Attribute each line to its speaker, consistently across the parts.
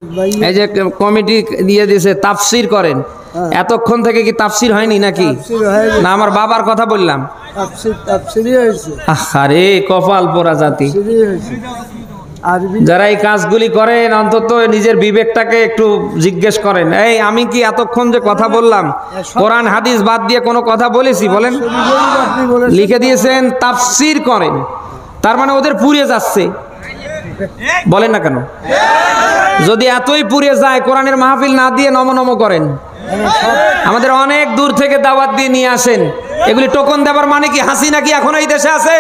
Speaker 1: এই যে কমিটি দিয়ে দিয়েছে তাফসির করেন, এতক্ষণ থেকে কি তাফসির হয়নি নাকি? না আমার বাবার কথা বললাম। আরে কপাল পোড়া জাতি, যারা এই কাজগুলি করেন অন্তত নিজের বিবেকটাকে একটু জিজ্ঞেস করেন। এই আমি কি এতক্ষণ যে কথা বললাম কোরআন হাদিস বাদ দিয়ে কোনো কথা বলেছি? বলেন। লিখে দিয়েছেন তাফসির করেন, তার মানে ওদের পুড়ে যাচ্ছে। বলেন না কেন? যদি এতই পুড়ে যায় কোরআনের মাহফিল না দিয়ে নম নম করেন। আমাদের অনেক দূর থেকে দাওয়াত দিয়ে নিয়ে আসেন। এগুলি টোকন দেবার মানে কি হাসিনা কি এখন এই দেশে আছে?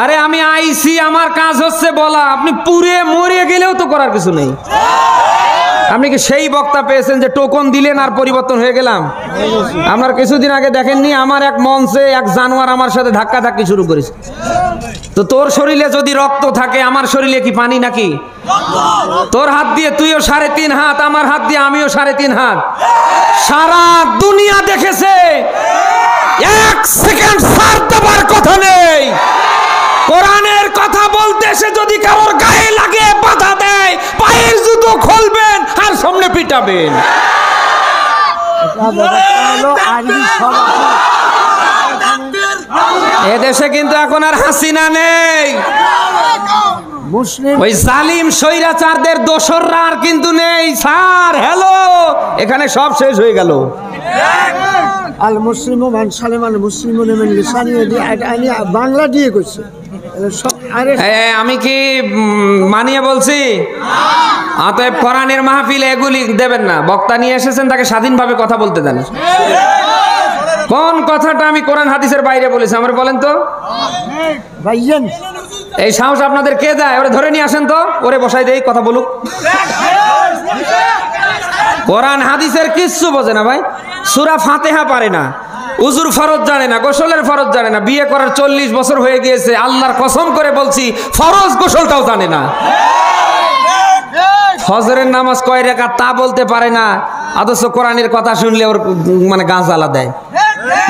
Speaker 1: আরে আমি আইছি, আমার কাজ হচ্ছে বলা। আপনি পুড়ে মরে গেলেও তো করার কিছু নেই। আপনি কি সেই বক্তা পেয়েছেন যে টোকন দিলেন আর পরিবর্তন হয়ে গেলাম? আপনার কিছুদিন আগে দেখেননি আমার এক মঞ্চে এক জানোয়ার আমার সাথে ধাক্কা ধাক্কি শুরু করেছে। তো তোর শরীরে যদি রক্ত থাকে, আমার শরীরে কি পানি নাকি? তোর হাত দিয়ে তুইও 3.5 হাত, আমার হাত দিয়ে আমিও 3.5 হাত। সারা দুনিয়া দেখেছে, 1 সেকেন্ড ছাড় দেবার কথা নেই। কোরআনের কথা বলতে এসে যদি কারোর গায়ে লাগে বাধা দেয়, পায়ের জুতো খুলবেন আর সামনে পিটাবেন। এদেশে কিন্তু এখন আর হাসিনা নেই, ওই জালিম স্বৈরাচারদের দোসররা আর কিন্তু নেই। স্যার হ্যালো, এখানে সব শেষ হয়ে গেল।
Speaker 2: আল মুসলিম মান সালেমান মুসলিম বাংলা দিয়ে করছে।
Speaker 1: আমি কি মানিয়ে বলছি? অতএব কোরআনের মাহফিলে এগুলি দেবেন না। বক্তা নিয়ে এসেছেন, তাকে স্বাধীনভাবে কথা বলতে দেন। কোন কথাটা আমি কোরআন হাদিসের বাইরে বলেছি আমার বলেন তো? এই সাহস আপনাদের কে দেয়? ওরে ধরে নিয়ে আসেন তো, ওরে বসাই দেই, কথা বলুক। কোরআন হাদিসের কিচ্ছু বোঝে না ভাই। সূরা ফাতিহা পারে না, উজুর ফরজ জানে না, গোসলের ফরজ জানে না। বিয়ে করার 40 বছর হয়ে গিয়েছে, আল্লাহর কসম করে বলছি ফরজ গোসলটাও জানে না। ফজরের নামাজ কয় রাকাত তা বলতে পারে না, অথচ কোরআনের কথা শুনলে ওর মানে গা জ্বালা দেয়,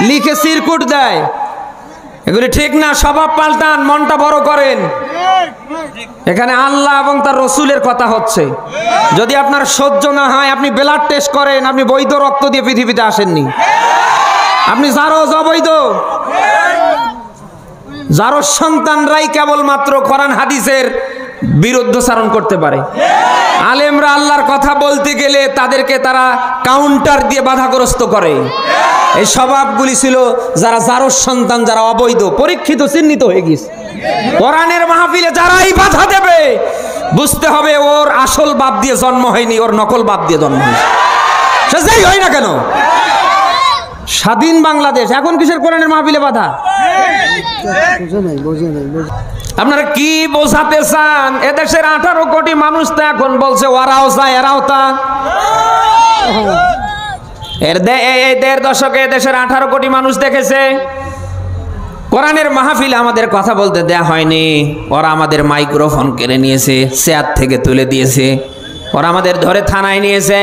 Speaker 1: লিখে সিরকুট দেয়। এগুলি ঠিক না। স্বভাব পাল্টান, মনটা বড় করেন। এখানে আল্লাহ এবং তার রসুলের কথা হচ্ছে। যদি আপনার সহ্য না হয় আপনি ব্লাড টেস্ট করেন। আপনি বৈধ রক্ত দিয়ে পৃথিবীতে আসেননি। আপনি যারও অবৈধ, যারও সন্তানরাই কেবলমাত্র কোরআন হাদিসের বিরুদ্ধচারণ করতে পারে। আলেমরা আল্লাহর কথা বলতে গেলে তাদেরকে তারা কাউন্টার দিয়ে বাধাগ্রস্ত করে। এই স্বভাবগুলি ছিল যারা যারও সন্তান, যারা অবৈধ, পরীক্ষিত, চিহ্নিত হয়ে গেছে। কোরআনের মাহফিলে যারাই বাধা দেবে বুঝতে হবে ওর আসল বাপ দিয়ে জন্ম হয়নি, ওর নকল বাপ দিয়ে জন্ম হয়েছে। সে যাই হয় না কেন, স্বাধীন বাংলাদেশ। এখন কিসের কোরআনের মাহফিলে বাধা? আপনারা কি বোঝাতে চান? এদেশের 18 কোটি মানুষ তো এখন বলছে ওরাও চায় এরাও তা। এই 1.5 দশকে দেশের 18 কোটি মানুষ দেখেছে কোরআনের মাহফিলে আমাদের কথা বলতে দেয়া হয়নি। ওরা আমাদের মাইক্রোফোন কেড়ে নিয়েছে, চেয়ার থেকে তুলে দিয়েছে। ওরা আমাদের ধরে থানায় নিয়েছে,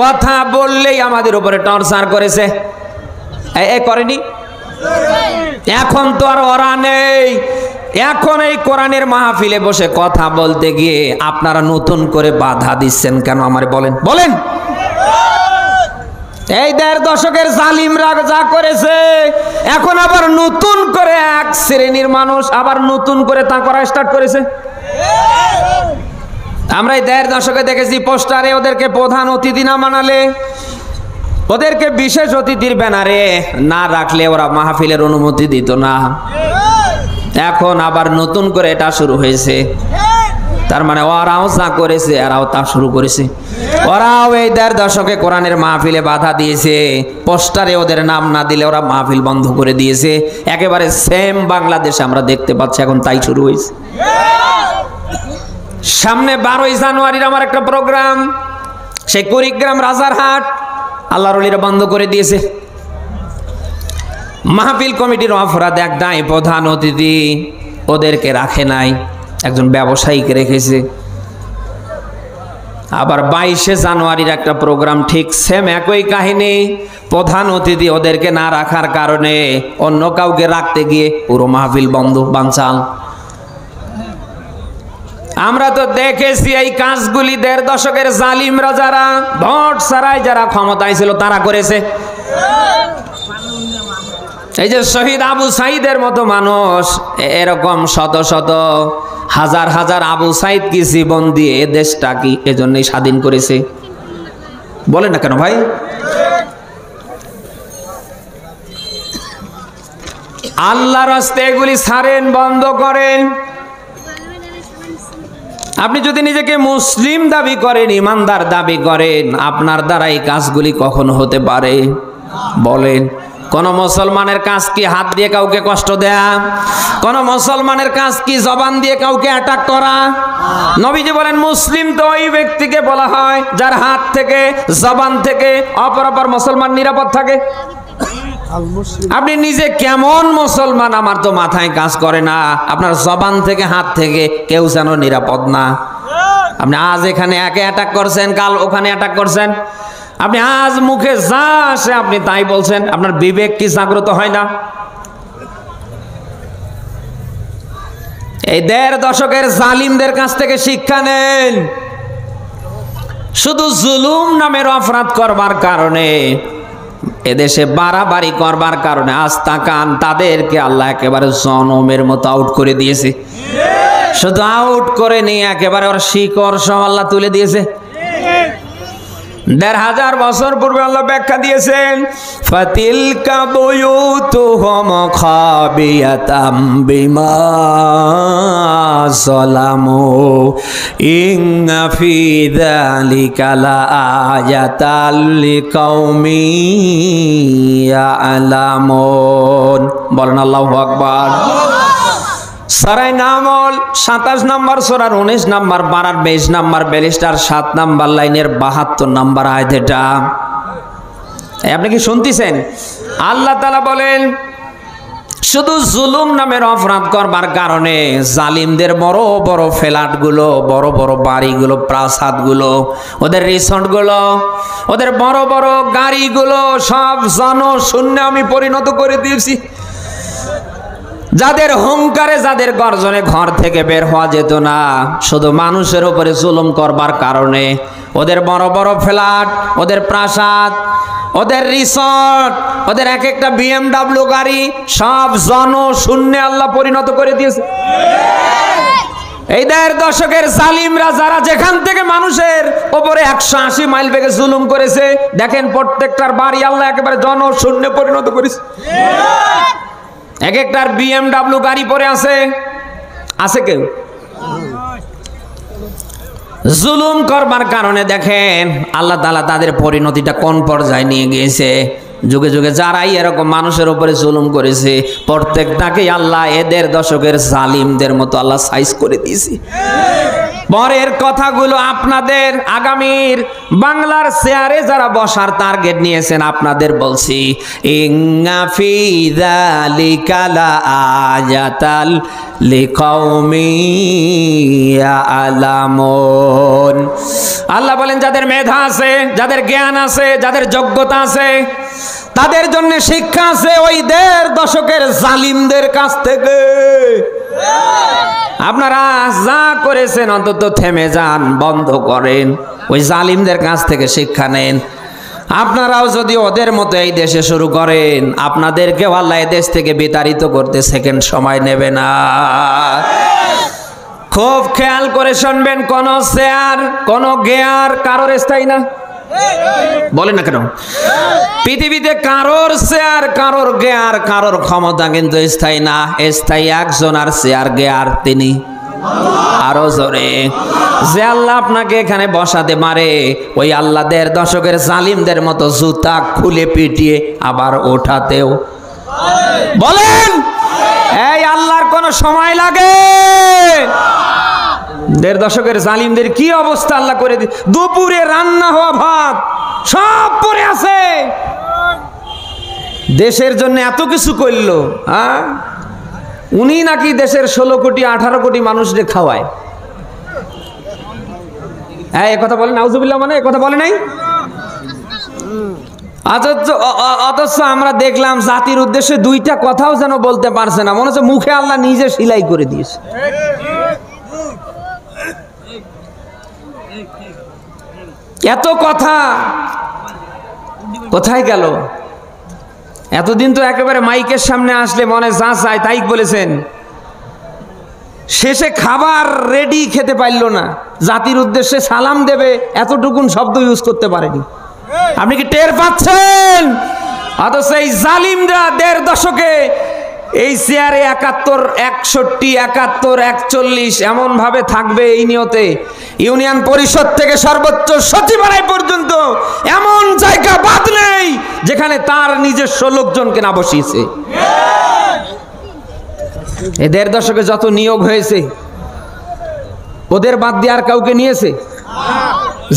Speaker 1: কথা বললেই আমাদের উপরে টর্চার করেছে। এই করেনি? এখন তো আর ওরা নেই। এখন এই কোরআনের মাহফিলে বসে কথা বলতে গিয়ে আপনারা নতুন করে বাধা দিচ্ছেন কেন আমার বলেন? বলেন। এই 1.5 দশকের জালিমরা যা করেছে, এখন আবার নতুন করে এক শ্রেণীর মানুষ আবার নতুন করে তা করা স্টার্ট করেছে। আমরা এই 1.5 দশকে দেখেছি পোস্টারে ওদেরকে প্রধান অতিথি না বানালে, ওদেরকে বিশেষ অতিথির ব্যানারে না রাখলে ওরা মাহফিলের অনুমতি দিত না। এখন আবার নতুন করে এটা শুরু হয়েছে। তার মানে ওরাও যা করেছে এরাও তা শুরু করেছে। ওরাও এই 1.5 দশকে কোরআনের মাহফিলে বাধা দিয়েছে। পোস্টারে ওদের নাম না দিলে ওরা মাহফিল বন্ধ করে দিয়েছে। একেবারে সেম বাংলাদেশে আমরা দেখতে পাচ্ছি এখন তাই শুরু হয়েছে। সামনে 12ই জানুয়ারির আমার একটা প্রোগ্রাম, সেই কুড়িগ্রাম রাজারহাট, আল্লাহর ওলিরা বন্ধ করে দিয়েছে। মাহফিল কমিটির অপরাধ একটাই, প্রধান অতিথি ওদেরকে রাখে নাই, একজন ব্যবসায়ীকে রেখেছে। আবার 22শে জানুয়ারির একটা প্রোগ্রাম, ঠিক সেম একই কাহিনী। প্রধান অতিথি ওদেরকে না রাখার কারণে অন্য কাউকে রাখতে গিয়ে পুরো মাহফিল বন্ধ, বানচাল। আমরা তো দেখেছি এই কাজগুলি ১.৫ দশকের জালিমরা যারা ভোট ছাড়াই যারা ক্ষমতায় ছিল তারা করেছে। এই যে শহীদ আবু সাইদের মতো মানুষ, এরকম শত শত হাজার হাজার আবু সাইদ কি জীবন দিয়ে দেশটা কি এজন্যই স্বাধীন করেছে? বলেন না কেন ভাই? আল্লাহর রাস্তায় এগুলি ছাড়েন, বন্ধ করেন। আপনি যদি নিজেকে মুসলিম দাবি করেন, ইমানদার দাবি করেন, আপনার দ্বারা এই কাজগুলি কখনো হতে পারে? বলেন। কোন মুসলমানের কাজ কি হাত দিয়ে কাউকে কষ্ট দেয়া? কোন মুসলমানের কাজ কি জবান দিয়ে কাউকে অ্যাটাক করা? নবীজি বলেন মুসলিম তো ওই ব্যক্তিকে বলা হয় যার হাত থেকে জবান থেকে অপর মুসলমান নিরাপদ থাকে। আপনি নিজে কেমন মুসলমান আমার তো মাথায় কাজ করে না। আপনার জবান থেকে হাত থেকে কেউ যেন নিরাপদ না। আপনি আজ এখানে একে অ্যাটাক করছেন, কাল ওখানে অ্যাটাক করছেন। আপনি আজ মুখে যা আসে আপনি তাই বলছেন। আপনার বিবেক কি জাগ্রত হয় না? এই ১.৫ দশকের জালিমদের কাছ থেকে শিক্ষা নেন। শুধু জুলুম নামের অপরাধ করবার কারণে, এদেশে বাড়াবাড়ি করবার কারণে আজ তাকান তাদেরকে আল্লাহ একেবারে জনমের মতো আউট করে দিয়েছে। শুধু আউট করে নিয়ে একেবারে ওর শিকড় সহ আল্লাহ তুলে দিয়েছে। ১,৫০০ বছর পূর্বে আল্লাহ ব্যাখ্যা দিয়েছেন, ফাতিলকা বুয়ুতুহুম খাবিয়াতাম বিমা যালামু ইন্না ফি যালিকা লাআয়াতাল লিকাউমিন ইয়ালামুন। বলেন আল্লাহু আকবার। সূরা নামল ২৭ নম্বর, সূরার ১৯ নম্বর, পারার ২২ নম্বর, ব্যারিস্টার ৭ নম্বর লাইনের ৭২ নম্বর আয়াত। এটা আপনি কি শুনতেছেন? আল্লাহ তাআলা বলেন শুধু জুলুম নামের অপরাধ করবার কারণে জালিমদের বড় বড় ফ্ল্যাটগুলো, বড় বড় বাড়িগুলো, প্রাসাদগুলো, ওদের রিসর্টগুলো, ওদের বড় বড় গাড়িগুলো সব জনশূন্য আমি পরিণত করে দিয়েছি। যাদের হুঙ্কারে, যাদের গর্জনে ঘর থেকে বের হওয়া যেত না, শুধু মানুষের উপরে জুলুম করবার কারণে ওদের বড় বড় ফ্ল্যাট, ওদের প্রাসাদ, ওদের রিসর্ট, ওদের এক একটা BMW গাড়ি সব জনশূন্যে আল্লাহ পরিণত করে দিয়েছে। এই ১.৫ দশকের জালিমরা যারা যেখান থেকে মানুষের উপরে ১৮০ মাইল বেগে জুলুম করেছে, দেখেন প্রত্যেকটার বাড়ি আল্লাহ একেবারে জনশূন্যে পরিণত করেছে। এক একটার BMW গাড়ি পরে আছে কেউ? জুলুম করবার কারণে দেখেন আল্লাহ তাআলা তাদের পরিণতিটা কোন পর্যায়ে নিয়ে গিয়েছে। যুগে যুগে যারাই এরকম মানুষের উপরে জুলুম করেছে প্রত্যেকটাকে আল্লাহ ১.৫ দশকের জালিমদের মতো আল্লাহ সাইজ করে দিয়েছে। পরের কথাগুলো আপনাদের আগামীর বাংলার চেয়ারে যারা বসার টার্গেট নিয়েছেন আপনাদের বলছি, ইন্না ফি যালিকা লাআয়াতাল লিকাউমিন ইয়ালামুন। আল্লাহ বলেন যাদের মেধা আছে, যাদের জ্ঞান আছে, যাদের যোগ্যতা আছে, তাদের জন্য শিক্ষা আছে ওই ১.৫ দশকের জালিমদের কাছ থেকে। আপনারা যা করেছেন অন্তত থেমে যান, বন্ধ করেন, ওই জালিমদের কাছ থেকে শিক্ষা নেন। আপনারাও যদি ওদের মতো এই দেশে শুরু করেন, আপনাদেরকেও আল্লাহ এই দেশ থেকে বিতাড়িত করতে সেকেন্ড সময় নেবে না। খুব খেয়াল করে শুনবেন, কোন চেয়ার, কোন গেয়ার কারোর স্থায়ী না। বলেন না কেন? পৃথিবীতে কারোর চেয়ার, কারোর গেয়ার, কারোর ক্ষমতা কিন্তু স্থায়ী না। স্থায়ী একজন আর চেয়ার গেয়ার তিনি। আরো জোরে, যে আল্লাহ আপনাকে এখানে বসাতে পারে ওই আল্লাহ ১.৫ দশকের জালিমদের মতো জুতা খুলে পিটিয়ে আবার ওঠাতেও। বলেন এই আল্লাহর কোন সময় লাগে? ১.৫ দশকের জালিমদের কি অবস্থা আল্লাহ করে দি। দুপুরে রান্না হওয়া ভাত সব পড়ে আছে। দেশের জন্য এত কিছু করলো, হ্যাঁ? উনি নাকি দেশের ১৬ কোটি ১৮ কোটি মানুষদের খাওয়ায়। হ্যাঁ, এ কথা বলে নাউজুবিল্লাহ, মানে এ কথা বলে নাই। অথচ আমরা দেখলাম জাতির উদ্দেশ্যে দুইটা কথাও যেন বলতে পারছে না। মনে হচ্ছে মুখে আল্লাহ নিজে সিলাই করে দিয়েছে। এত কথা কোথায় গেল? এতদিন তো একেবারে মাইকের সামনে আসলে মনে যা চায় তাই বলেছেন, শেষে খাবার রেডি খেতে পারল না, জাতির উদ্দেশ্যে সালাম দেবে এতটুকুন শব্দ ইউজ করতে পারেনি। আপনি কি টের পাচ্ছেন? অথচ এই জালিমরা 1.5 দশকে এই চেয়ারে 71, 61, 71, 41 এমন ভাবে থাকবে এই নিয়তে। ইউনিয়ন পরিষদ থেকে সর্বোচ্চ সচিবালয় পর্যন্ত এমন জায়গা বাদ নেই যেখানে তার নিজস্ব লোকজনকে না বসিয়েছে। এই 1.5 দশকে যত নিয়োগ হয়েছে ওদের বাদ দিয়ে আর কাউকে নিয়েছে?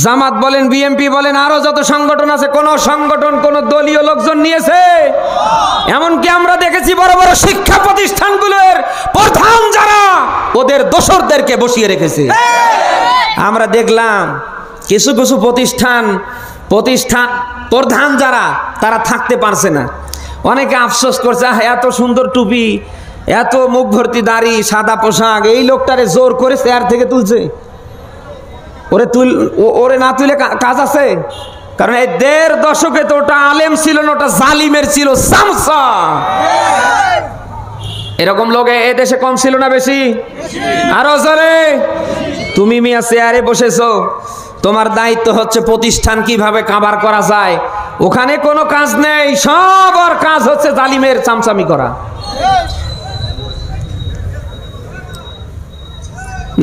Speaker 1: জামাত বলেন, বিএনপি বলেন, আরো যত সংগঠন আছে, কোন সংগঠন কোন দলীয় লোকজন নিয়েছে? এমনকি আমরা দেখেছি বড় বড় শিক্ষা প্রতিষ্ঠানগুলোর প্রধান যারা ওদের দোসরদেরকে বসিয়ে রেখেছে। আমরা দেখলাম কিছু কিছু প্রতিষ্ঠান প্রধান যারা তারা থাকতে পারছে না। অনেকে আফসোস করছে, এত সুন্দর টুপি, এত মুখ ভর্তি দাড়ি, সাদা পোশাক, এই লোকটারে জোর করে চেয়ার থেকে তুলছে। ওরে না তুলে কাজ আছে? কারণ এই 1.5 দশকে তো ওটা আলেম ছিল না, ওটা জালিমের ছিল সামসা। এরকম লোক এ দেশে কম ছিল না বেশি? আরো জোরে। তুমি মিয়া চেয়ারে বসেছো, তোমার দায়িত্ব হচ্ছে প্রতিষ্ঠান কিভাবে কাভার করা যায়, ওখানে কোনো কাজ নেই, সব আর কাজ হচ্ছে জালিমের চামচামি করা।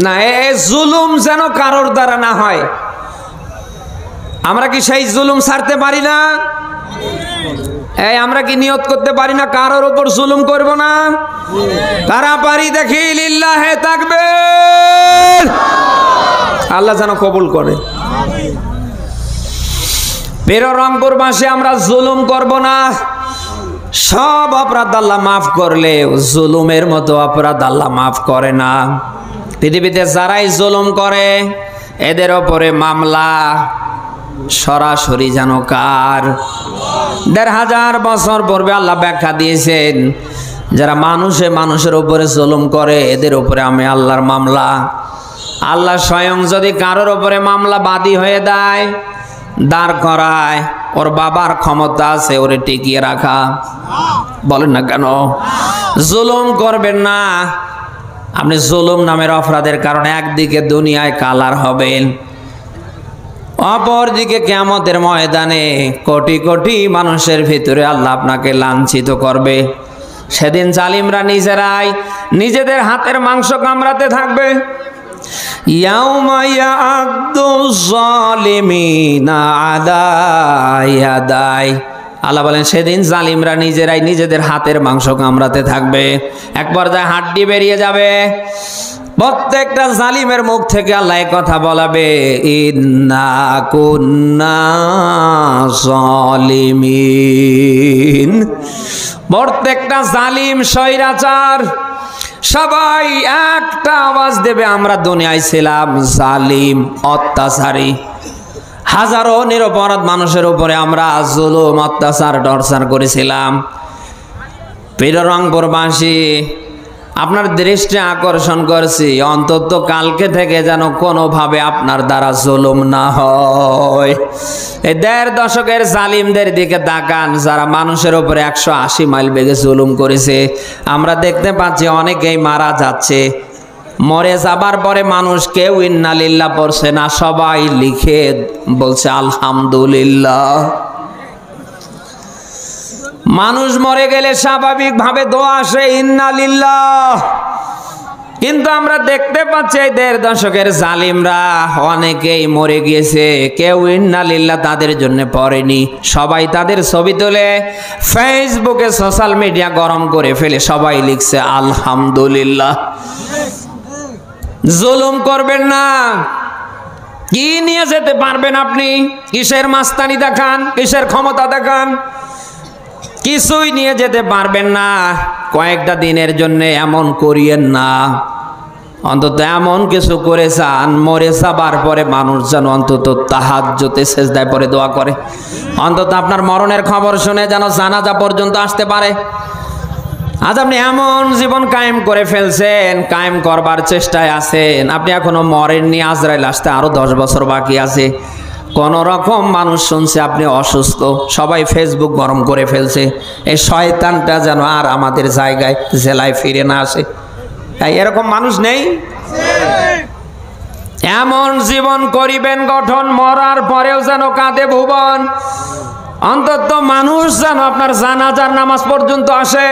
Speaker 1: না, এ জুলুম যেন কারোর দ্বারা না হয়। আমরা কি সেই জুলুম ছাড়তে পারি না? আমরা কি নিয়ত করতে পারি না কারোর উপর জুলুম করব না? কারা পারি দেখি লিল্লাহে তাকবীর। আল্লাহ যেন কবুল করে। রংপুর মাসে আমরা জুলুম করব না। সব অপরাধ আল্লাহ মাফ করলে জুলুমের মতো অপরাধ আল্লাহ মাফ করে না। পৃথিবীতে যারাই জুলুম করে এদের ওপরে মামলা সরাসরি যেন কার? 1500 বছর পূর্বে আল্লাহ ব্যাখ্যা দিয়েছেন, যারা মানুষের উপরে জুলুম করে এদের উপরে আমি আল্লাহর মামলা। আল্লাহ স্বয়ং যদি কারোর উপরে মামলা বাদী হয়ে দেয়, দাঁড় করায়, ওর বাবার ক্ষমতা আছে ওরে টিকিয়ে রাখা। বলেন না কেন? জুলুম করবেন না। আপনি জুলুম নামের অপরাধের কারণে একদিকে দুনিয়ায় কালার হবেন, অপরদিকে কিয়ামতের ময়দানে কোটি কোটি মানুষের ভিতরে আল্লাহ আপনাকে লাঞ্ছিত করবে। সেদিন জালিমরা নিজেরাই নিজেদের হাতের মাংস কামড়াতে থাকবে। ইয়াউমা ইয়া'আদু যালিমিনা আলা ইয়াদাই। আল্লাহ বলেন সেদিন জালিমরা নিজেরাই নিজেদের হাতের মাংস কামড়াতে থাকবে। এক পর্যায়ে হাড্ডি বেরিয়ে যাবে। প্রত্যেকটা জালিমের মুখ থেকে আল্লাহ কথা বলাবে, ইন্না কুন্না জালিমিন। প্রত্যেকটা জালিম স্বৈরাচার সবাই একটা আওয়াজ দেবে, আমরা দুনিয়ায় ছিলাম জালিম, অত্যাচারী। হাজারো নিরপরাধ মানুষের উপরে আমরা জুলুম, অত্যাচার, টর্চার করেছিলাম। রংপুরবাসী, আপনার দৃষ্টি আকর্ষণ করছি, অন্তত কালকে থেকে যেন কোনোভাবে আপনার দ্বারা জুলুম না হয়। এই 1.5 দশকের জালিমদের দিকে তাকান, যারা মানুষের উপরে 180 মাইল বেগে জুলুম করেছে। আমরা দেখতে পাচ্ছি অনেকেই মারা যাচ্ছে। মরে যাবার পরে মানুষ কেউ ইন্না লিল্লাহ পড়ছে না, সবাই লিখে বলছে আলহামদুলিল্লাহ। মানুষ মরে গেলে স্বাভাবিকভাবে দোয়া আসে ইন্না লিল্লাহ। কিন্তু আমরা দেখতে পাচ্ছি এই 1.5 দশকের জালিমরা অনেকেই মরে গিয়েছে, কেউ ইন্না লিল্লাহ তাদের জন্য পড়েনি। সবাই তাদের ছবি তুলে ফেসবুকে, সোশ্যাল মিডিয়া গরম করে ফেলে সবাই লিখছে আলহামদুলিল্লাহ। জুলুম করবেন না। কি নিয়ে যেতে পারবেন আপনি? কিসের মাস্তানি দেখান, কিসের ক্ষমতা দেখান? কিছুই নিয়ে যেতে পারবেন না। কয়েকটা দিনের জন্য এমন করিয়েন না। অন্তত এমন কিছু করে যান, মরে যাবার পরে মানুষ যেন অন্তত তাহাজ্জুদে সেজদায় পড়ে দোয়া করে। অন্তত আপনার মরণের খবর শুনে যেন জানাজা পর্যন্ত আসতে পারে। আজ আপনি এমন জীবন কায়েম করে ফেলছেন, কায়েম করবার চেষ্টায় আছেন, আপনি এখনো মরেননি, আজরাইল আসতে আরো 10 বছর বাকি আছে। কোন রকম মানুষ শুনছে আপনি অসুস্থ, সবাই ফেসবুক গরম করে ফেলছে, এই শয়তানটা যেন আর আমাদের জায়গায় জেলায় ফিরে না আসে। এরকম মানুষ নেই? এমন জীবন করিবেন গঠন, মরার পরেও যেন কাঁদে ভুবন। অন্তত মানুষ যেন আপনার জানাজার নামাজ পর্যন্ত আসে।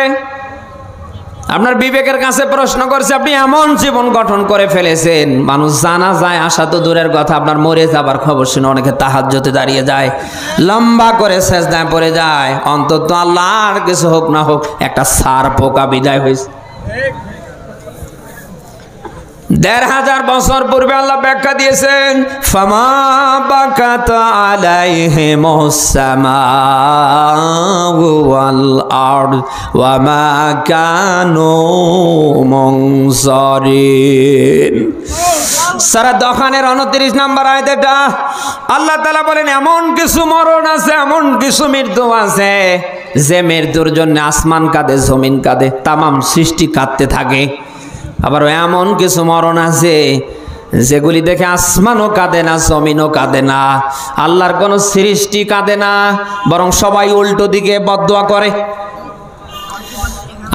Speaker 1: আপনার বিবেকের কাছে প্রশ্ন করছে, আপনি এমন জীবন গঠন করে ফেলেছেন, মানুষ জানা যায় আসা তো দূরের কথা, আপনার মরে যাবার খবর শুনে অনেকে তাহাজ্জুদে দাঁড়িয়ে যায়, লম্বা করে সেজদায় পড়ে যায়। অন্তত আল্লাহর কিছু হোক না হোক একটা সার পোকা বিদায় হয়েছে। ১৫০০ বছর পূর্বে আল্লাহ ব্যাখ্যা দিয়েছেন, ফামা বাকাত আলাইহিমুস সামাউ ওয়াল আরদ ওয়া মা কানু মুনসারিন। সূরা দখানের ২৯ নম্বর আয়াত এটা। আল্লাহ তাআলা বলেন, এমন কিছু মরণ আছে, এমন কিছু মৃত্যু আছে যে মৃত্যুর জন্য আসমান কাঁদে, জমিন কাঁদে, তামাম সৃষ্টি কাঁদতে থাকে। আবার এমন কিছু মরণ আছে যেগুলি দেখে আসমানও কাঁদে না, জমিনও কাঁদে না, আল্লাহর কোনো সৃষ্টি কাঁদে না, বরং সবাই উল্টো দিকে বদদুয়া করে।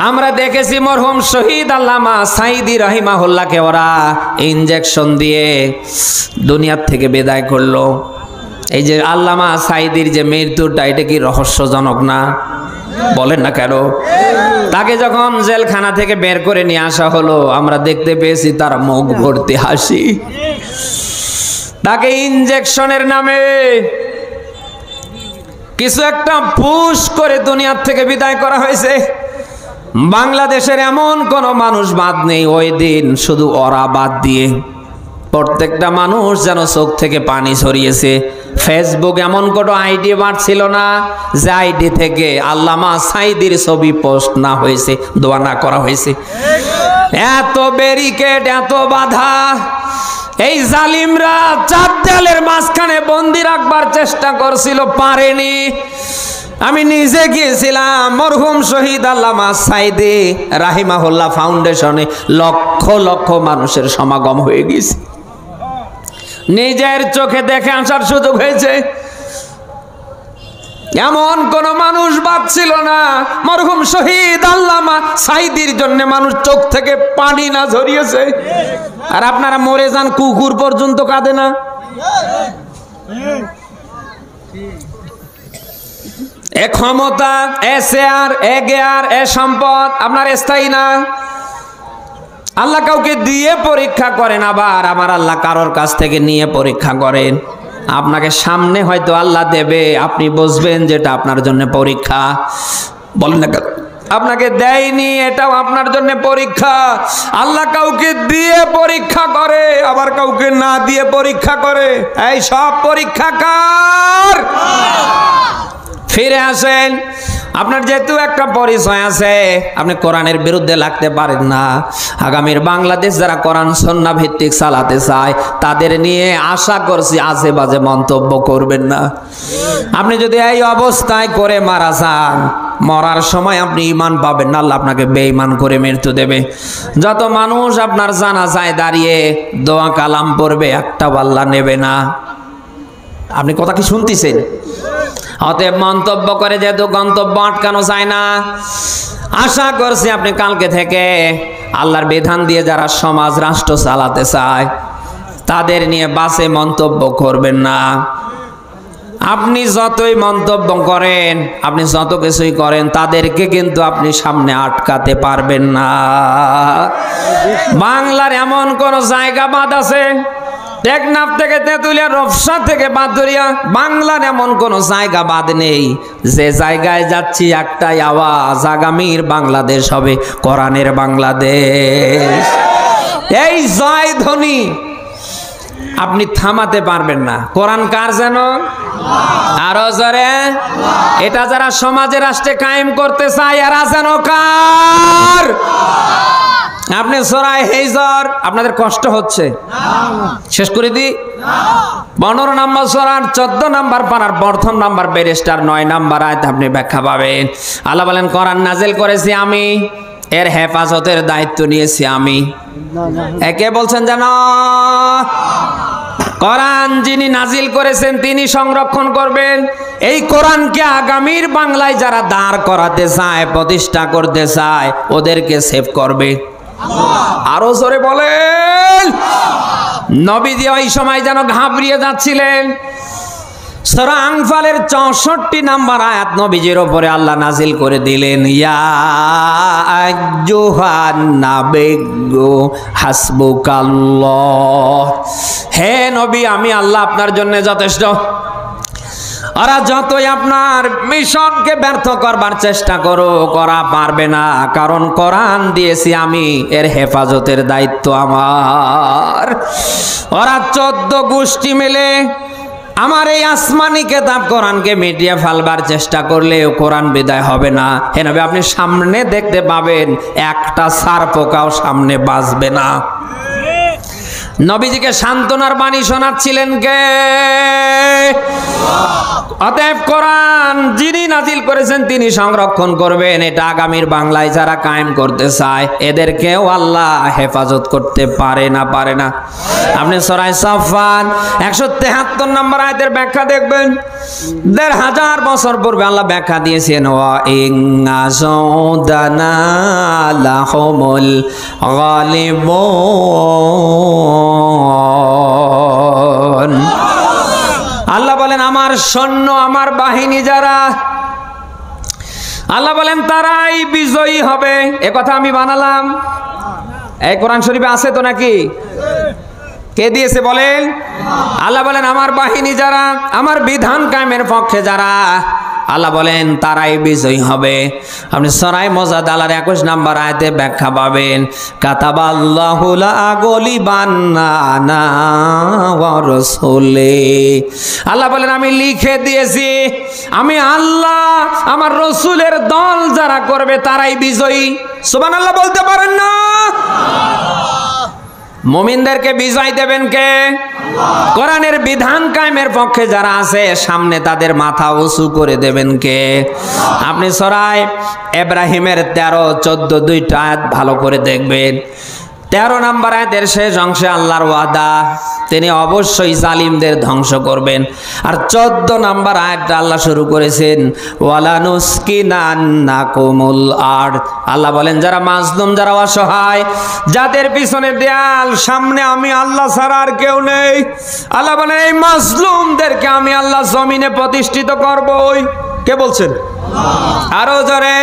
Speaker 1: আমরা দেখেছি মরহুম শহীদ আল্লামা সাঈদী রাহিমাহুল্লাহকে ওরা ইনজেকশন দিয়ে দুনিয়ার থেকে বিদায় করলো। এই যে আল্লামা সাঈদীর যে মৃত্যুটা, এটা কি রহস্যজনক না? বলেন না কেন? তাকে যখন জেলখানা থেকে বের করে নিয়ে আসা হলো, আমরা দেখতে পেয়েছি তার মুখ ভর্তি হাসি। তাকে ইনজেকশনের নামে কিছু একটা পুশ করে দুনিয়ার থেকে বিদায় করা হয়েছে। বাংলাদেশের এমন কোন মানুষ বাদ নেই ওই দিন, শুধু ওরা বাদ দিয়ে প্রত্যেকটা মানুষ যেন চোখ থেকে পানি ছড়িয়েছে। ফেসবুক এমন কোনো আইডি বাড়ছিল না যে আইডি থেকে আল্লামা সাঈদীর ছবি পোস্ট না হয়েছে, দোয়া না করা হয়েছে। এত ব্যারিকেড, এত বাধা, এই জালিমরা চার দেয়ালের মাঝখানে বন্দি রাখবার চেষ্টা করছিল, পারেনি। আমি নিজে গিয়েছিলাম মরহুম শহীদ আল্লামা সাঈদী রাহিমাহুল্লাহ ফাউন্ডেশনে, লক্ষ লক্ষ মানুষের সমাগম হয়ে গেছে, নিজের চোখে দেখে আসার সুযোগ হয়েছে। এমন কোন মানুষ বাদ ছিল না, মরহুম শহীদ আল্লামা সাঈদীর জন্য মানুষ চোখ থেকে পানি না ঝরিয়েছে। আর আপনারা মরে যান, কুকুর পর্যন্ত কাঁদে না। এ ক্ষমতা, এ শেয়ার, এ জ্ঞান, এ সম্পদ আপনার স্থায়ী না। আল্লাহ কাউকে দিয়ে পরীক্ষা করেন, আবার আমার আল্লাহ কারোর কাছ থেকে নিয়ে পরীক্ষা করেন। আপনাকে সামনে হয়তো আল্লাহ দেবে, আপনি বুঝবেন যেটা আপনার জন্য পরীক্ষা। বলেন না, আপনাকে দেয়নি, এটাও আপনার জন্য পরীক্ষা। আল্লাহ কাউকে দিয়ে পরীক্ষা করে, আবার কাউকে না দিয়ে পরীক্ষা করে। এই সব পরীক্ষা কার? ফিরে আসেন। আপনার যেহেতু একটা পরিচয় আছে, আপনি কোরআনের বিরুদ্ধে লাগতে পারেন না। আগামীর বাংলাদেশ যারা কোরআন সুন্নাহ ভিত্তিক চালাতে চায়, তাদের নিয়ে আশা করছি আজে বাজে মন্তব্য করবেন না। আপনি যদি এই অবস্থায় করে মারা যান, মরার সময় আপনি ঈমান পাবেন না, আল্লাহ আপনাকে বেঈমান করে মৃত্যু দেবে। যত মানুষ আপনার জানাজায় দাঁড়িয়ে দোয়া কালাম পড়বে, একটাও আল্লাহ নেবে না। আপনি কথা কি শুনতেছেন? অতএব মন্তব্য করে যেহেতু গন্তব্য আটকানো যায় না, আশা করছি আপনি কালকে থেকে আল্লাহর বিধান দিয়ে যারা সমাজ রাষ্ট্র চালাতে চায়, তাদের নিয়ে বাসে মন্তব্য করবেন না। আপনি যতই মন্তব্য করেন, আপনি যত কিছুই করেন, তাদেরকে কিন্তু আপনি সামনে আটকাতে পারবেন না। বাংলার এমন কোন জায়গা বাদ আছে? টেকনাফ থেকে তেঁতুলিয়া, রফসা থেকে বাদুরিয়া, বাংলার এমন কোন জায়গা বাদ নেই যে জায়গায় যাচ্ছি একটাই আওয়াজ, আগামীর বাংলাদেশ হবে কোরআনের বাংলাদেশ। এই জয় ধ্বনি আপনি থামাতে পারবেন না। কোরআন কার যেন? আরো জোরে। এটা যারা সমাজে রাষ্ট্রে কায়েম করতে চায়, এরা যেন কার? আপনি সূরা হিজর, আপনাদের কষ্ট হচ্ছে? শেষ করে দি। 15 নম্বর সূরার 14 নম্বর পারার প্রথম নম্বর ব্যারিস্টার 9 নম্বর আয়াত আপনি ব্যাখ্যা পাবেন। আল্লাহ বলেন কোরআন নাজিল করেছি আমি, এর হেফাজতের দায়িত্ব নিয়েছি আমি। একে বলছেন জানো? কোরআন যিনি নাজিল করেছেন তিনি সংরক্ষণ করবেন। এই কোরআনকে আগামীর বাংলায় যারা দাঁড় করাতে চায়, প্রতিষ্ঠা করতে চায়, ওদেরকে সেভ করবে। আরো জোরে বলেন। নবীজি ওই সময় যেন ঘাবড়িয়ে যাচ্ছিলেন। সূরা আনফালের 64 নম্বর আয়াত নবীজির উপরে আল্লাহ নাজিল করে দিলেন, ইয়া আইয়ুহান নাবিয়্যু হাসবুকাল্লাহ। হে নবী, আমি আল্লাহ আপনার জন্য যথেষ্ট। ওরা যতই আপনার মিশনকে ব্যর্থ করবার চেষ্টা করো, করা পারবে না, কারণ কোরআন দিয়েছি আমি, এর হেফাজতের দায়িত্ব আমার। ওরা 14 গোষ্ঠী মিলে আমার এই আসমানি কিতাব কোরআনকে মিটিয়ে ফেলবার চেষ্টা করলেও কোরআন বিদায় হবে না। হে নবী, আপনি সামনে দেখতে পাবেন একটা সার পোকাও সামনে বাঁচবে না। নবীজিকে সান্ত্বনার বাণী শোনাচ্ছিলেন কে? অতএব কোরআন যিনি নাজিল করেছেন তিনি সংরক্ষণ করবেন। এটা আগামীর বাংলায় যারা কায়েম করতে চায় এদেরকেও আল্লাহ হেফাজত করতে পারে না, পারে না। আপনি সূরা সাফফাত 173 নম্বর আয়াতের ব্যাখ্যা দেখবেন। 1500 বছর পূর্বে আল্লাহ ব্যাখ্যা দিয়েছেন, ওয়া ইন্নাজুদানা লাহুমুল গালিবুন। আল্লাহ বলেন আমার সৈন্য, আমার বাহিনী যারা, আল্লাহ বলেন তারাই বিজয়ী হবে। এ কথা আমি বানালাম? এই কোরআন শরীফে আছে তো নাকি? কে দিয়েছে বলেন? আল্লাহ বলেন আমার বাহিনী যারা, আমার বিধান কায়েমের পক্ষে যারা, আল্লাহ বলেন তারাই বিজয়ী হবে। আপনি সূরা মুজাদালার 21 নম্বর আয়াতে ব্যাখ্যা পাবেন, কাতাবাল্লাহু লা আগলিবান্না আনা ওয়া রাসূলি। আল্লাহ বলেন আমি লিখে দিয়েছি, আমি আল্লাহ আমার রাসূলের দল যারা করবে তারাই বিজয়ী। সুবহানাল্লাহ বলতে পারেন না? মুমিনদেরকে বিজয় দেবেন কে? কোরআনের বিধান কায়েমের পক্ষে যারা আছে সামনে তাদের মাথা উঁচু করে দেবেন কে? আপনি সূরা ইব্রাহিমের 13, 14 দুইটা আয়াত ভালো করে দেখবেন। 13 নম্বর আয়াতের শেষ অংশে আল্লাহর ওয়াদা, তিনি অবশ্যই জালিমদের ধ্বংস করবেন। আর 14 নম্বর আয়াতটা আল্লাহ শুরু করেছেন, ওয়ালানুসকিনান্নাকুমুল আরদ। আল্লাহ বলেন যারা মাজলুম, যারা অসহায়, যাদের পিছনে দেয়াল, সামনে আমি আল্লাহ ছাড়া আর কেউ নেই, আল্লাহ বলেন এই মাজলুমদেরকে আমি আল্লাহ জমিনে প্রতিষ্ঠিত করবই। কে বলছেন? আরো জোরে।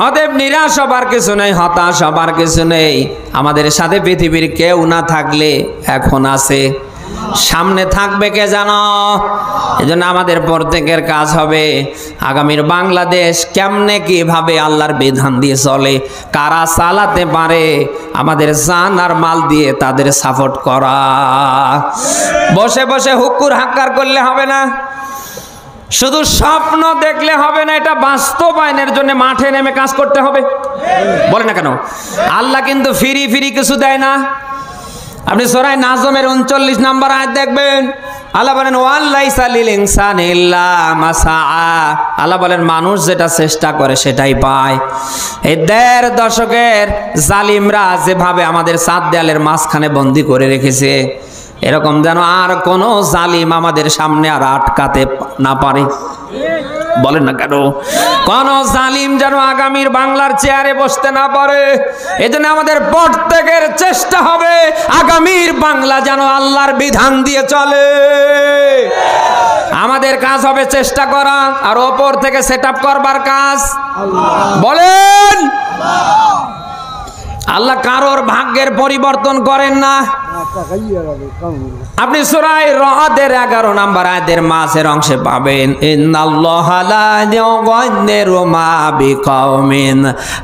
Speaker 1: অতএব নিরাশ হবার কিছু নেই, হতাশ হবার কিছু নেই। আমাদের সাথে পৃথিবীর কেউ না থাকলে এখন আছে, সামনে থাকবে কে জানো? এজন্য আমাদের প্রত্যেকের কাজ হবে আগামীর বাংলাদেশ কেমনে কিভাবে আল্লাহর বিধান দিয়ে চলে, কারা চালাতে পারে, আমাদের জান আর মাল দিয়ে তাদের সাপোর্ট করা। বসে বসে হুক্কুর হাক্কার করলে হবে না, শুধু স্বপ্ন দেখলে হবে না, এটা বাস্তবায়নের জন্য মাঠে নেমে কাজ করতে হবে। বলে না কেন? আল্লাহ কিন্তু ফ্রি ফ্রি কিছু দেয় না। আপনি সূরা নাজমের 39 নম্বর আয়াত দেখবেন, আল্লাহ বলেন ওয়ালাইসা লিল ইনসানি ইল্লা মা সাআ। আল্লাহ বলেন মানুষ যেটা চেষ্টা করে সেটাই পায়। এই 1.5 দশকের জালিমরা যেভাবে আমাদের সাত দেয়ালের মাঝখানে বন্দী করে রেখেছে, এরকম যেন আর কোনো জালিম আমাদের সামনে আর আটকাতে না পারে। বলেন না কেন? কোন জালিম যেন আগামীর বাংলার চেয়ারে বসতে না পারে। এজন্য আমাদের প্রত্যেকের চেষ্টা হবে আগামীর বাংলা যেন আল্লাহর বিধান দিয়ে চলে। আমাদের কাজ হবে চেষ্টা করা, আর ওপর থেকে সেট আপ করবার কাজ। বলেন আল্লাহ কারোর ভাগ্যের পরিবর্তন করেন না। আপনি সূরা রআদের 11 নম্বর আয়াতের মাঝের অংশে পাবেন, ইন্নাল্লাহা লা ইউগায়্যিরু মা বিকাওমিন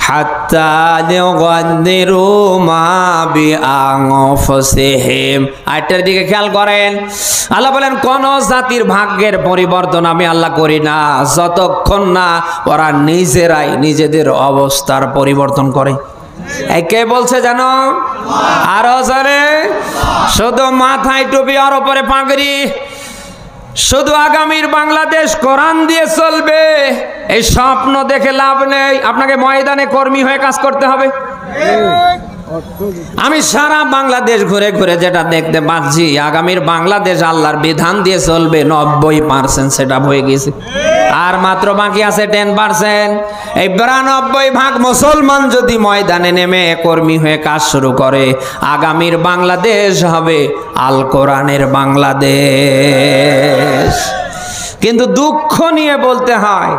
Speaker 1: হাত্তা ইউগায়্যিরু মা বিআনফুসিহিম। আয়াতের দিকে খেয়াল করেন। আল্লাহ বলেন কোন জাতির ভাগ্যের পরিবর্তন আমি আল্লাহ করি না যতক্ষণ না ওরা নিজেরাই নিজেদের অবস্থার পরিবর্তন করে। এই কে বলছে জানো? আরো জোরে। শুধু মাথায় টুপি আর উপরে পাগড়ি, শুধু আগামীর বাংলাদেশ কোরআন দিয়ে চলবে, এই স্বপ্ন দেখে লাভ নেই। আপনাকে ময়দানে কর্মী হয়ে কাজ করতে হবে। আমি সারা বাংলাদেশ ঘুরে ঘুরে যেটা দেখতে পাচ্ছি, আগামীর বাংলাদেশ আল্লাহর বিধান দিয়ে চলবে 90% সেটা হয়ে গেছে, আর মাত্র বাকি আছে 10%। এই 92% মুসলমান যদি ময়দানে নেমে কর্মী হয়ে কাজ শুরু করে, আগামীর বাংলাদেশ হবে আল কোরআনের বাংলাদেশ। কিন্তু দুঃখ নিয়ে বলতে হয়,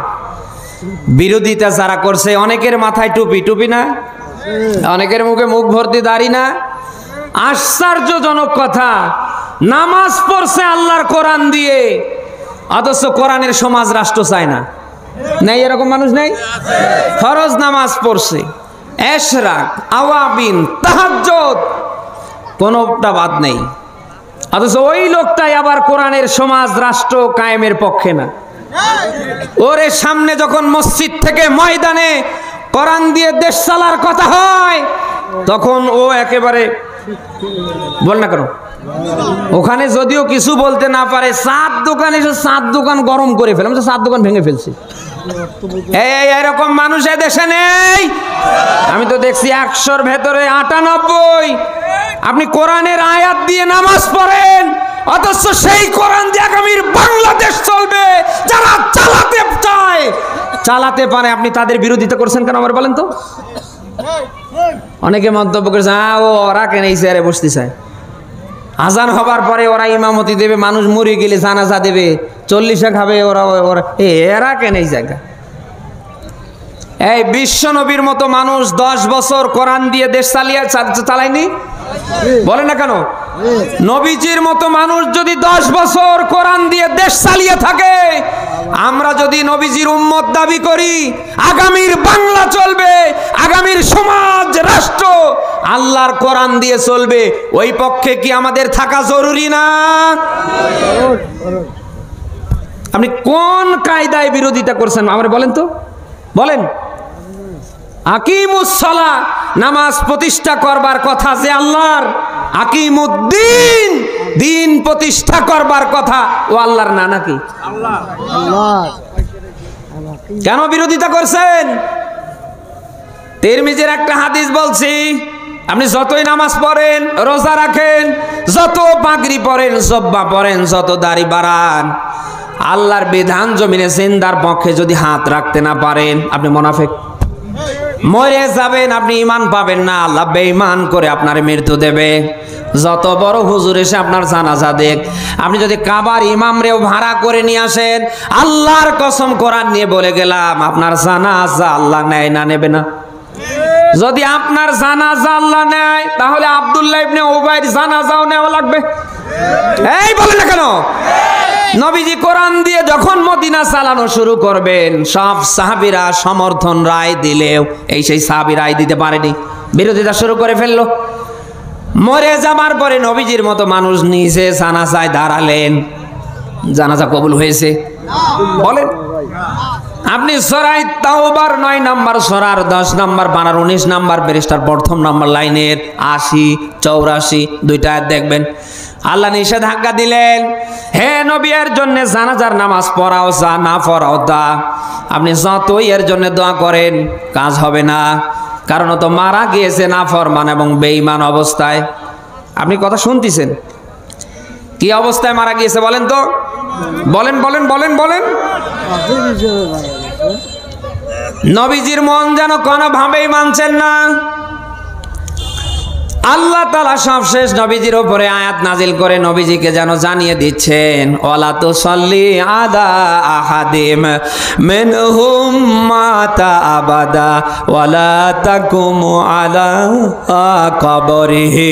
Speaker 1: বিরোধিতা যারা করছে, অনেকের মাথায় টুপি, টুপি না, অনেকের মুখে মুখ ভর্তি দাড়ি না। আশ্চর্যজনক কথা, নামাজ পড়ছে আল্লাহর কোরআন দিয়ে, অথচ কোরআনের সমাজ রাষ্ট্র চায় না। নেই এরকম মানুষ? নেই? ফরজ নামাজ পড়ছে, এশরাক, আওয়াবিন, তাহাজ্জুদ, কোনোটা বাদ নেই, অথচ ওই লোকটাই আবার কোরআনের সমাজ রাষ্ট্র কায়েমের পক্ষে না। ওরে সামনে যখন মসজিদ থেকে ময়দানে কোরআন দিয়ে দেশ চালার কথা হয়, তখন ও একেবারে বল না কেন, ওখানে যদিও কিছু বলতে না পারে, চার দোকান এসে চার দোকান গরম করে ফেলে, চার দোকান ভেঙে ফেলছে। এরকম মানুষ দেশে নেই। আমি তো দেখছি 100-র ভেতরে 98। আপনি কোরআনের আয়াত দিয়ে নামাজ পড়েন, অথচ সেই কোরআন দিয়ে আগামীর বাংলাদেশ চলবে, যারা চালাতে চায়, চালাতে পারে, আপনি তাদের বিরোধিতা করছেন কেন আমার বলেন তো? অনেকে মন্তব্য করেছে, ওরা কেন এই চেয়ারে বসতে চায়, আজান হবার পরে ওরা ইমামতি দেবে, মানুষ মরে গেলে জানাজা দেবে, 40 খাবে, ওরা এরা কেন এই জায়গা? এই বিশ্ব নবীর মতো মানুষ 10 বছর কোরআন দিয়ে দেশ চালায়নি? বলে না কেন? নবীজির মতো মানুষ যদি 10 বছর কোরআন দিয়ে দেশ চালিয়ে থাকে, আমরা যদি নবীজির উম্মত দাবি করি, আগামীর বাংলা চলবে, আগামীর সমাজ রাষ্ট্র আল্লাহর কোরআন দিয়ে চলবে, ওই পক্ষে কি আমাদের থাকা জরুরি না? আপনি কোন কায়দায় বিরোধিতা করছেন আমার বলেন তো, বলেন। আকিমুসসালাহ, নামাজ প্রতিষ্ঠা করবার কথা যে আল্লাহর, আকিমুদ্দিন, দিন প্রতিষ্ঠা করবার কথা ও আল্লাহর না নাকি? কেন বিরোধিতা করছেন? তিরমিজির একটা হাদিস বলছি, আপনি যতই নামাজ পড়েন, রোজা রাখেন, যত পাগড়ি পরেন, জব্বা পরেন, যত দাড়ি বাড়ান, আল্লাহর বিধান জমিনে জিন্দার পক্ষে যদি হাত রাখতে না পারেন, আপনি মুনাফিক, মরে যাবেন, আপনি ঈমান পাবেন না, আল্লাহ বেঈমান করে আপনার মৃত্যু দেবে। যত বড় হুজুর এসে আপনার জানাজা দেখ, আপনি যদি কাবার ইমামরেও ভাড়া করে নিয়ে আসেন, আল্লাহর কসম কোরআন নিয়ে বলে গেলাম, আপনার জানাজা আল্লাহ নেয় না, নেবে না। যদি আপনার জানাজা আল্লাহ নেয়, তাহলে আব্দুল্লাহ ইবনে উবাইর জানাজাও নেওয়া লাগবে। এই বলে না কেন? নবীজি কোরআন দিয়ে যখন মদিনা চালানো শুরু করবেন, সব সাহাবীরা সমর্থন রায় দিলেও এই সেই সাহাবী রায় দিতে পারেনি, বিরোধিতা শুরু করে ফেললো। মরে যাবার পরে নবীজির মতো মানুষ নিজে জানাজায় দাঁড়ালেন, জানাজা কবুল হয়েছে? বলেন। আপনি সূরা তাওবার 9 নম্বর সূরার 10 নম্বর পারার 19 নম্বর পৃষ্ঠার প্রথম নম্বর লাইনের 80, 84 দুইটা আয়াত দেখবেন। আল্লাহ নিষেধাজ্ঞা দিলেন, হে নবী, এর জন্য জানাজার নামাজ পড়াও যা, না পড়াও তা, আপনি যতই এর জন্য দোয়া করেন কাজ হবে না, কারণ ও তো মারা গিয়েছে নাফরমান এবং বেঈমান অবস্থায়। আপনি কথা শুনতেছেন? কি অবস্থায় মারা গিয়েছে বলেন তো, বলেন বলেন বলেন বলেন। নবীজির মন যেন কোনোভাবেই মানছেন না। আল্লাহ তাআলা সবশেষ নবীজির উপরে আয়াত নাজিল করে নবীজিকে যেন জানিয়ে দিচ্ছেন, ওয়ালা তুসাল্লি আলা আহাদিম মিনহুম মাতা আবাদা ওয়ালা তাকুম আলা কবরিহি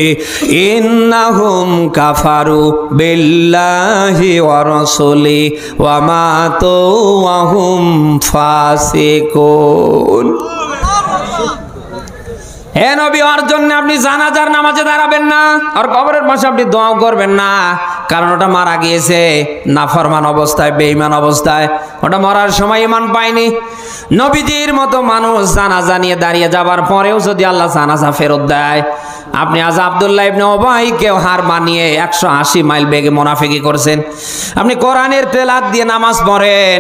Speaker 1: ইন্নাহুম কাফারু বিল্লাহি ওয়া রাসূলি ওয়া মাতু ওয়া হুম ফাসিকুন। হে নবী, ওর জন্য আপনি জানাজার নামাজে দাঁড়াবেন না, আর কবরের পাশে আপনি দোয়া করবেন না, কারণ ওটা মারা গিয়েছে নাফরমান অবস্থায়, বেঈমান অবস্থায়। ওটা মরার সময় ঈমান পায়নি। নবীজির মতো মানুষ জানাজা নিয়ে দাঁড়িয়ে যাবার পরেও যদি আল্লাহ জানাজা ফেরত দেয়, আপনি আজ আব্দুল্লাহ ইবনে উবাইকে হার মানিয়ে 180 মাইল বেগে মুনাফিকি করছেন। আপনি কোরআনের তেলাওয়াত দিয়ে নামাজ পড়েন,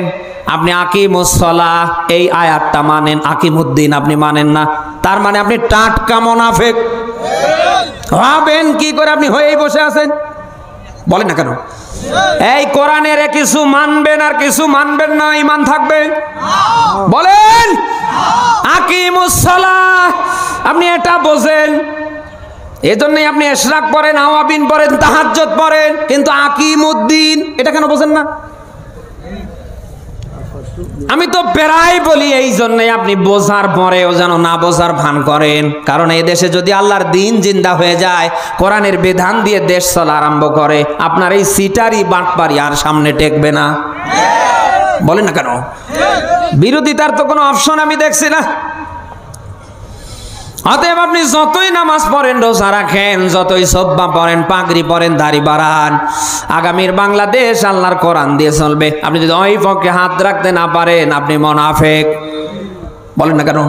Speaker 1: আপনি আকিমুস সালাহ এই আয়াতটা মানেন, আকিমুদ্দিন আপনি মানেন না, তার মানে আপনি টাটকা মুনাফিক। হবেন কি করে? আপনি হয়েই বসে আছেন, বলেন না কেন? এই কোরআনের কিছু মানবেন আর কিছু মানবেন না, ঈমান থাকবে? বলেন আকিমুস সালাহ, আপনি এটা বোঝেন। এজন্যই আপনি ইশরাক পড়েন, আওয়াবিন পড়েন, তাহাজ্জুদ পড়েন, কিন্তু আকিমুদ্দিন এটা কেন বোঝেন না? আমি তো প্রায় বলি এই জন্যই আপনি বোঝার পরেও যেন না বোঝার ভান করেন। কারণ এই দেশে যদি আল্লাহর দিন জিন্দা হয়ে যায়, কোরআনের বিধান দিয়ে দেশ চলা আরম্ভ করে, আপনার এই সিটারি বাটপারি আর সামনে টেকবে না। বলেন না কেন? বিরোধিতার তো কোনো অপশন আমি দেখছি না। অতএব আপনি যতই নামাজ পড়েন, রোজা রাখেন, যতই সব্বা পড়েন, পাগড়ি পড়েন, দাড়ি বাড়ান, আগামীর বাংলাদেশ আল্লাহর কোরআন দিয়ে চলবে। আপনি যদি ওই পক্ষে হাত রাখতে না পারেন, আপনি মুনাফিক। বলেন না কেন?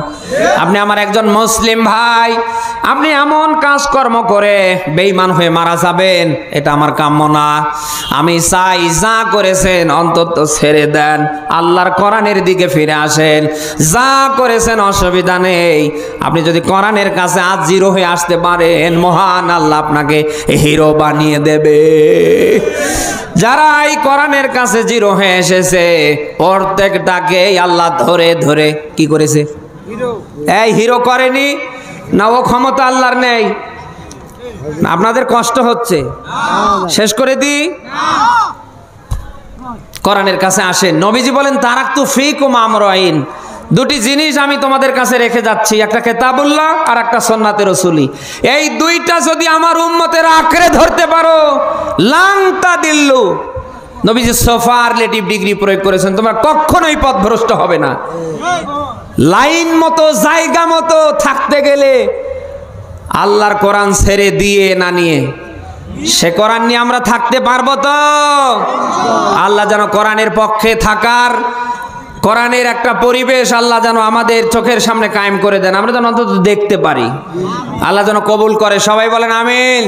Speaker 1: আপনি আমার একজন মুসলিম ভাই, আপনি এমন কাজকর্ম করে বেঈমান হয়ে মারা যাবেন, এটা আমার কাম্য না। আমি চাই যা করেছেন অন্তত ছেড়ে দেন, আল্লাহর কোরআনের দিকে ফিরে আসেন। যা করেছেন অসুবিধা নেই, আপনি যদি কোরআনের কাছে আজ জিরো হয়ে আসতে পারেন, মহান আল্লাহ আপনাকে হিরো বানিয়ে দেবে। যারা এই কোরআনের কাছে জিরো হয়ে এসেছে, প্রত্যেকটাকে আল্লাহ ধরে ধরে কি করেছে? এই হিরো করেনি না? ও ক্ষমতা আল্লাহর নেই? আপনাদের কষ্ট হচ্ছে, শেষ করে দিই। কোরআনের কাছে আসেন। নবীজি বলেন তারাকতু ফীকুম আমরাইন, দুটি জিনিস আমি তোমাদের কাছে রেখে যাচ্ছি, একটা কিতাবুল্লাহ আর একটা সুন্নাতে রাসূলি। এই দুইটা যদি আমার উম্মতের আঁকড়ে ধরতে পারো, লাং তাদিল্লু, নবীজি সুপারলেটিভ ডিগ্রি প্রয়োগ করেছেন, তোমরা কখনোই পথভ্রষ্ট হবে না। লাইন মতো জায়গা মতো থাকতে গেলে আল্লাহর কোরআন ছেড়ে দিয়ে না নিয়ে, সে কোরআন নিয়ে আমরা থাকতে পারবো তো? আল্লাহ যেন কোরআনের পক্ষে থাকার, কোরআনের একটা পরিবেশ আল্লাহ যেন আমাদের চোখের সামনে কায়েম করে দেন, আমরা যেন অন্তত দেখতে পারি। আল্লাহ যেন কবুল করে। সবাই বলেন আমিন।